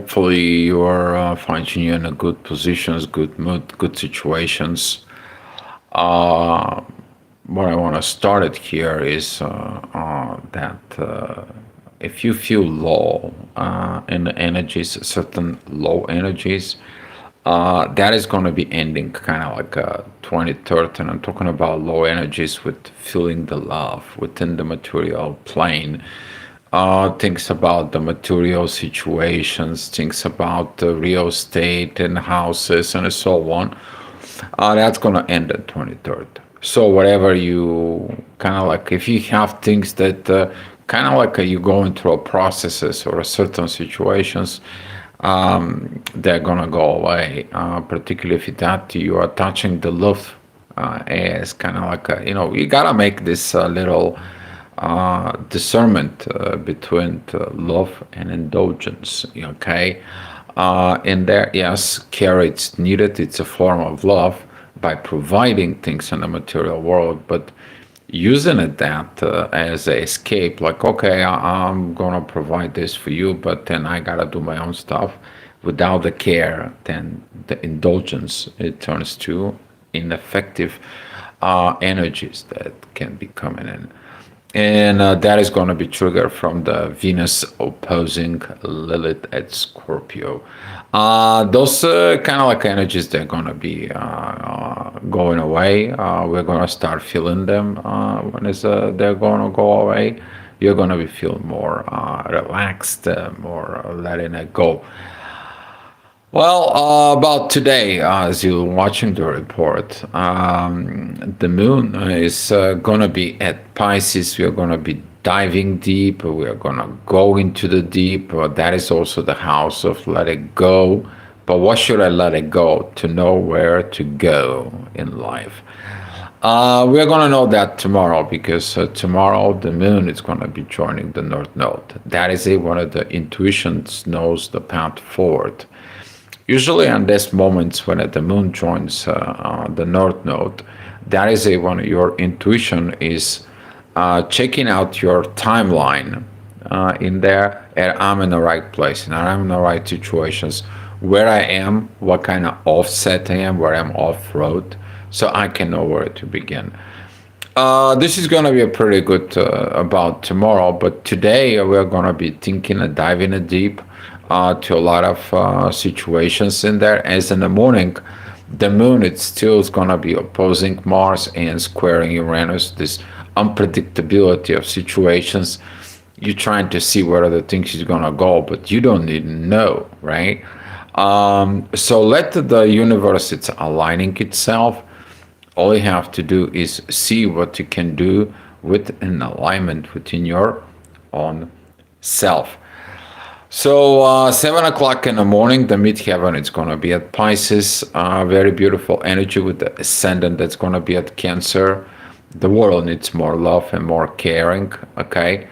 hopefully you are finding you in a good positions, good mood, good situations. Uh, what I want to start it here is that if you feel low in the energies, certain low energies, that is going to be ending kind of like 23rd, and I'm talking about low energies with feeling the love within the material plane. Thinks about the material situations, thinks about the real estate and houses and so on. That's going to end at 23rd. So whatever you kind of like, if you have things that kind of like you going through processes or certain situations, they're gonna go away. Particularly if that you are touching the love, as kind of like you gotta make this little discernment between love and indulgence. Okay, in there, yes, care it's needed. It's a form of love by providing things in the material world, but using it that as a escape, like okay, I'm gonna provide this for you, but then I gotta do my own stuff without the care, then the indulgence it turns to ineffective energies that can be coming in. And that is going to be triggered from the Venus opposing Lilith at Scorpio. Those kind of like energies, they're going to be going away. We're going to start feeling them they're going to go away. You're going to be feeling more relaxed, more letting it go. Well, about today, as you're watching the report, the moon is going to be at Pisces. We are going to be diving deep. We are going to go into the deep. That is also the house of let it go. But what should I let it go? To know where to go in life. We're going to know that tomorrow because tomorrow the moon is going to be joining the North Node. That is one of the intuitions knows the path forward. Usually, on these moments when the moon joins the North Node, that is when your intuition is checking out your timeline in there, and I'm in the right place, and I'm in the right situations, where I am, what kind of offset I am, where I'm off road, so I can know where to begin. This is going to be a pretty good about tomorrow, but today we're going to be thinking and diving in deep to a lot of situations in there. As in the morning, the moon it still is going to be opposing Mars and squaring Uranus. This unpredictability of situations. You're trying to see where the things is going to go, but you don't even know, right? So let the universe it's aligning itself. All you have to do is see what you can do with an alignment within your own self. So 7 o'clock in the morning, the midheaven is going to be at Pisces. Very beautiful energy with the ascendant that's going to be at Cancer. The world needs more love and more caring. Okay,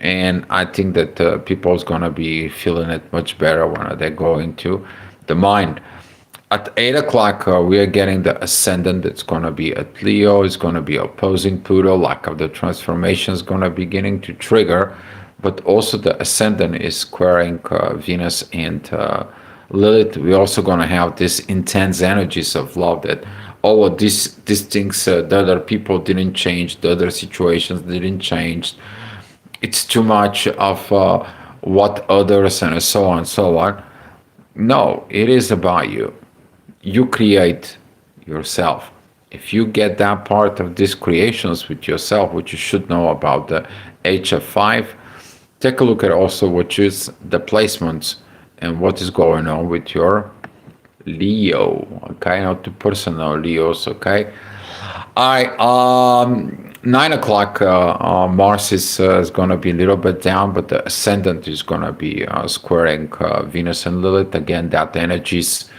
and I think that people is going to be feeling it much better when they go into the mind. At 8 o'clock, we are getting the ascendant that's going to be at Leo. It's going to be opposing Pluto. Lack of the transformation is going to beginning to trigger. But also the ascendant is squaring Venus and Lilith. We're also going to have this intense energies of love that, oh, these things, the other people didn't change, the other situations didn't change. It's too much of what others and so on and so on. No, it is about you. You create yourself. If you get that part of these creations with yourself, which you should know about the HF5, take a look at also what is the placements and what is going on with your Leo, okay, not the personal Leos, okay. I 9 o'clock, Mars is going to be a little bit down, but the ascendant is going to be squaring Venus and Lilith again. That energies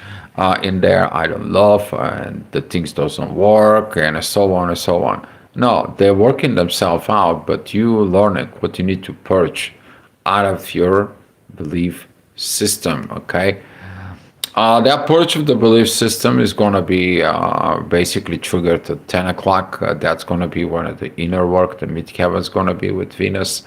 in there. I don't love and the things doesn't work and so on and so on. No, they're working themselves out, but you learning what you need to purge out of your belief system. Okay. That purge of the belief system is going to be basically triggered at 10 o'clock. That's going to be one of the inner work. The midheaven is going to be with Venus.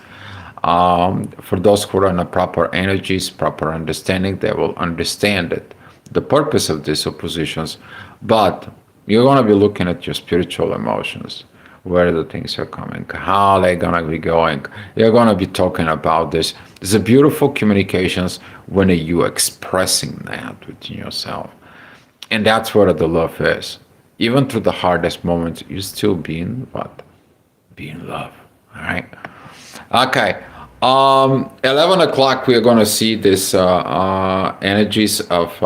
For those who are in the proper energies, proper understanding, they will understand it, the purpose of these oppositions. But you're going to be looking at your spiritual emotions, where the things are coming, how they're going to be going. You're going to be talking about this. It's a beautiful communications when you expressing that within yourself. And that's what the love is. Even through the hardest moments, you still being what? Being love. All right. Okay. 11 o'clock, we are going to see this energies of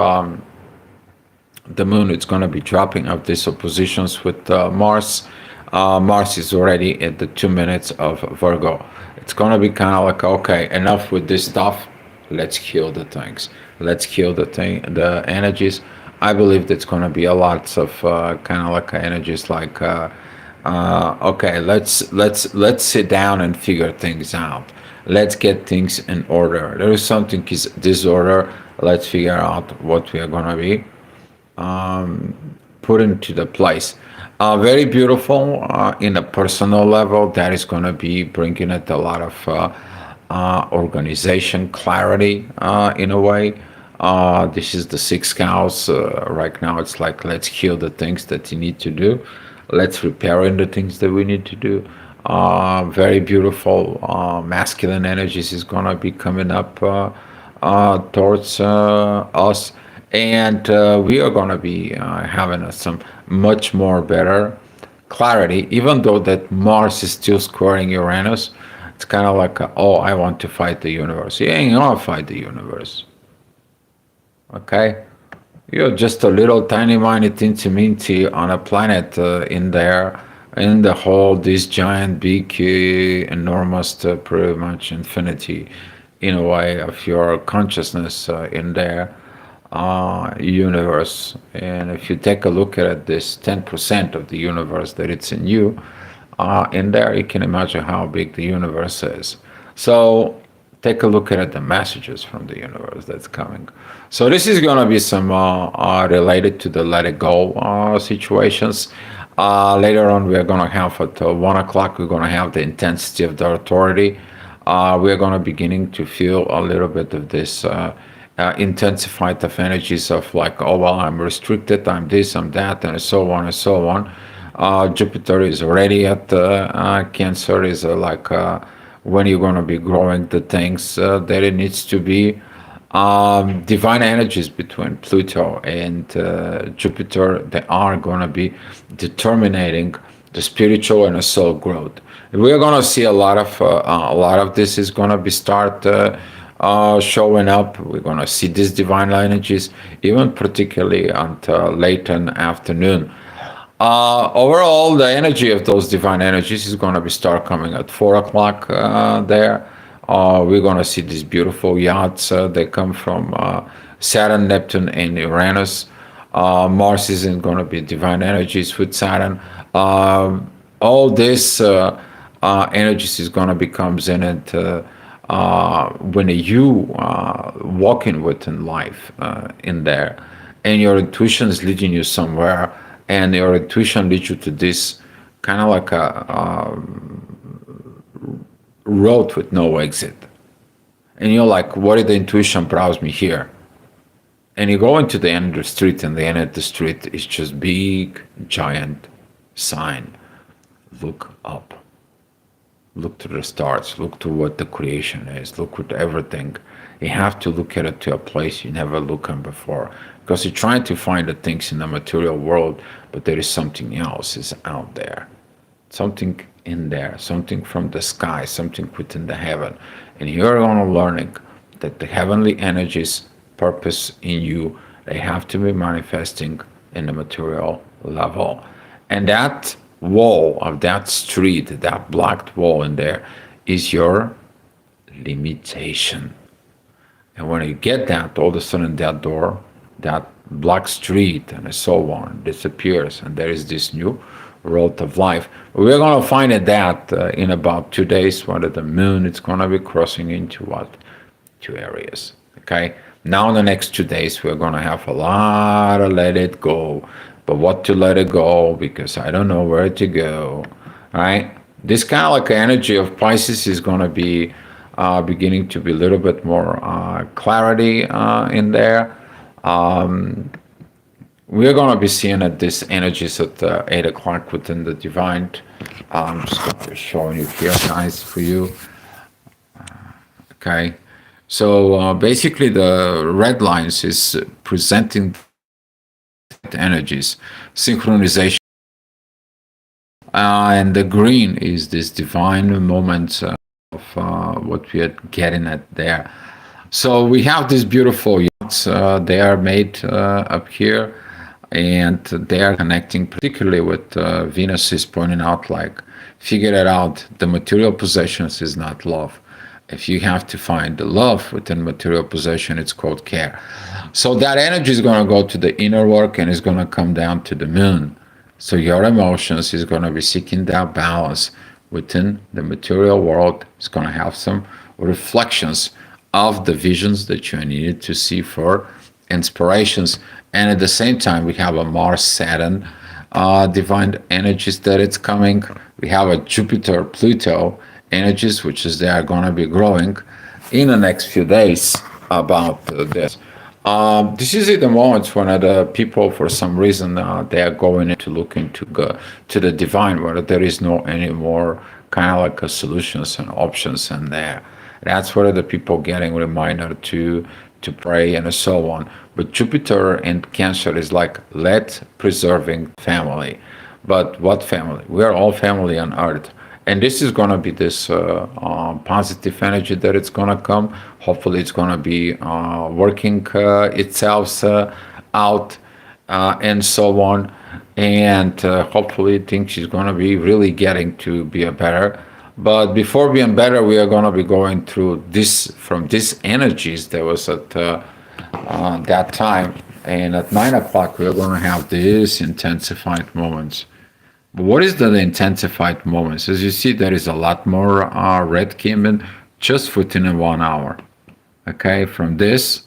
the moon. It's going to be dropping of these oppositions with Mars. Mars is already at the 2 minutes of Virgo. It's going to be kind of like, okay, enough with this stuff. Let's kill the things. Let's kill the energies. I believe that's going to be a lot of kind of like energies like, okay, let's sit down and figure things out. Let's get things in order. There is something is disorder. Let's figure out what we are going to be put into the place. Very beautiful in a personal level. That is going to be bringing it a lot of organization, clarity in a way. This is the sixth house. Right now, it's like let's heal the things that you need to do. Let's repair the things that we need to do. Very beautiful masculine energies is going to be coming up towards us, and we are going to be having some much more better clarity. Even though that Mars is still squaring Uranus, it's kind of like, oh, I want to fight the universe. You ain't gonna fight the universe, okay? You're just a little tiny mindy teensy minty on a planet in there, in the whole this giant big enormous pretty much infinity in a way of your consciousness in there universe. And if you take a look at it, this 10% of the universe that it's in you, in there, you can imagine how big the universe is. So take a look at it, the messages from the universe that's coming. So this is going to be some related to the let it go situations. Later on, we are going to have at 1 o'clock, we're going to have the intensity of the authority. We're going to beginning to feel a little bit of this intensified of energies of like, oh, well, I'm restricted, I'm this, I'm that, and so on and so on. Jupiter is already at Cancer, is like when you're going to be growing the things that it needs to be. Divine energies between Pluto and Jupiter, they are going to be determining the spiritual and the soul growth. We're going to see a lot of this is going to be start showing up. We're going to see these divine energies, even particularly until late in the afternoon. Overall, the energy of those divine energies is going to be start coming at 4 o'clock there. We're going to see these beautiful yachts. They come from Saturn, Neptune, and Uranus. Mars isn't going to be divine energies with Saturn. All this energies is going to become in it when you walking within life in there, and your intuition is leading you somewhere, and your intuition leads you to this kind of like a road with no exit. And you're like, what did the intuition browse me here? And you go into the end of the street, and the end of the street is just big, giant sign. Look up. Look to the stars. Look to what the creation is. Look at everything. You have to look at it to a place you never looked at before. Because you're trying to find the things in the material world, but there is something else is out there. Something in there, something from the sky, something within the heaven. And you're going to learning that the heavenly energies, purpose in you, they have to be manifesting in the material level. And that wall of that street, that blocked wall in there, is your limitation. And when you get that, all of a sudden that door, that black street, and so on, disappears, and there is this new road of life. We're going to find that in about 2 days, when the moon is going to be crossing into what? 2 areas. Okay? Now in the next 2 days, we're going to have a lot of let it go. But what to let it go, because I don't know where to go. Right? This kind of like energy of Pisces is going to be beginning to be a little bit more clarity in there. We're going to be seeing at this energies at 8 o'clock within the divine. I'm just going to be showing you here, guys, for you. Okay. So basically, the red lines is presenting energies, synchronization. And the green is this divine moment of what we are getting at there. So we have these beautiful yachts. They are made up here, and they are connecting particularly with Venus is pointing out, like, figure it out. The material possessions is not love. If you have to find the love within material possession, it's called care. So that energy is going to go to the inner work and is going to come down to the moon. So your emotions is going to be seeking that balance within the material world. It's going to have some reflections of the visions that you needed to see for inspirations. And at the same time, we have a Mars Saturn divine energies that it's coming. We have a Jupiter Pluto energies, which is they are going to be growing in the next few days about this. This is the moments when the people, for some reason, they are going in to look into to the divine, where there is no any more kind of like a solutions and options in there. That's where the people getting reminder to pray and so on. But Jupiter and Cancer is like let preserving family. But what family? We are all family on Earth. And this is going to be this positive energy that it's going to come. Hopefully, it's going to be working itself out and so on. And hopefully, things is going to be really getting to be a better. But before being better, we are going to be going through this from these energies that was at that time. And at 9 o'clock, we are going to have these intensified moments. What is the intensified moments? As you see, there is a lot more red came in just within 1 hour. Okay, from this,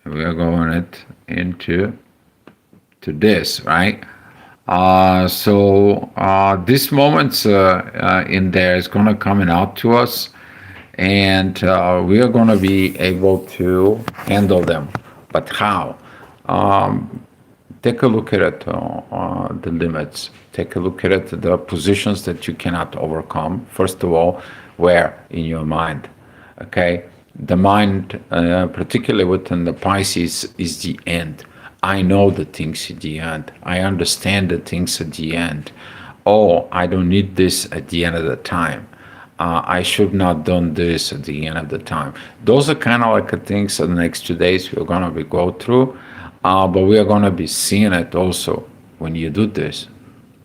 we are going it into to this, right? So these moments in there is going to coming out to us, and we are going to be able to handle them. But how? Take a look at it, the limits. Take a look at it, the positions that you cannot overcome. First of all, where? In your mind. Okay? The mind, particularly within the Pisces, is the end. I know the things at the end. I understand the things at the end. Oh, I don't need this at the end of the time. I should not done this at the end of the time. Those are kind of like the things that the next 2 days we're going to be go through. But we are going to be seeing it also when you do this.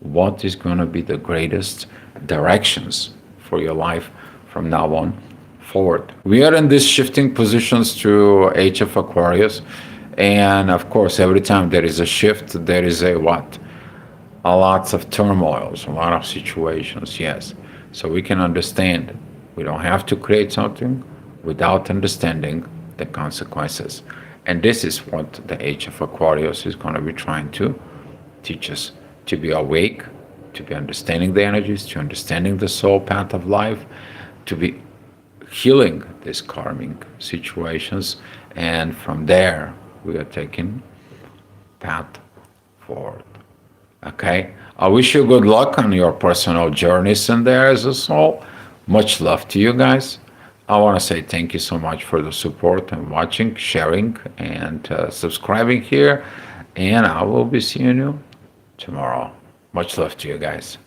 What is going to be the greatest directions for your life from now on forward? We are in these shifting positions to Age of Aquarius. And of course, every time there is a shift, there is a what? A lots of turmoils, a lot of situations, yes. So we can understand. We don't have to create something without understanding the consequences. And this is what the Age of Aquarius is going to be trying to teach us, to be awake, to be understanding the energies, to understanding the soul path of life, to be healing these karmic situations. And from there, we are taking path forward. Okay? I wish you good luck on your personal journeys in there as a soul. Much love to you guys. I want to say thank you so much for the support and watching, sharing, and subscribing here. And I will be seeing you tomorrow. Much love to you guys.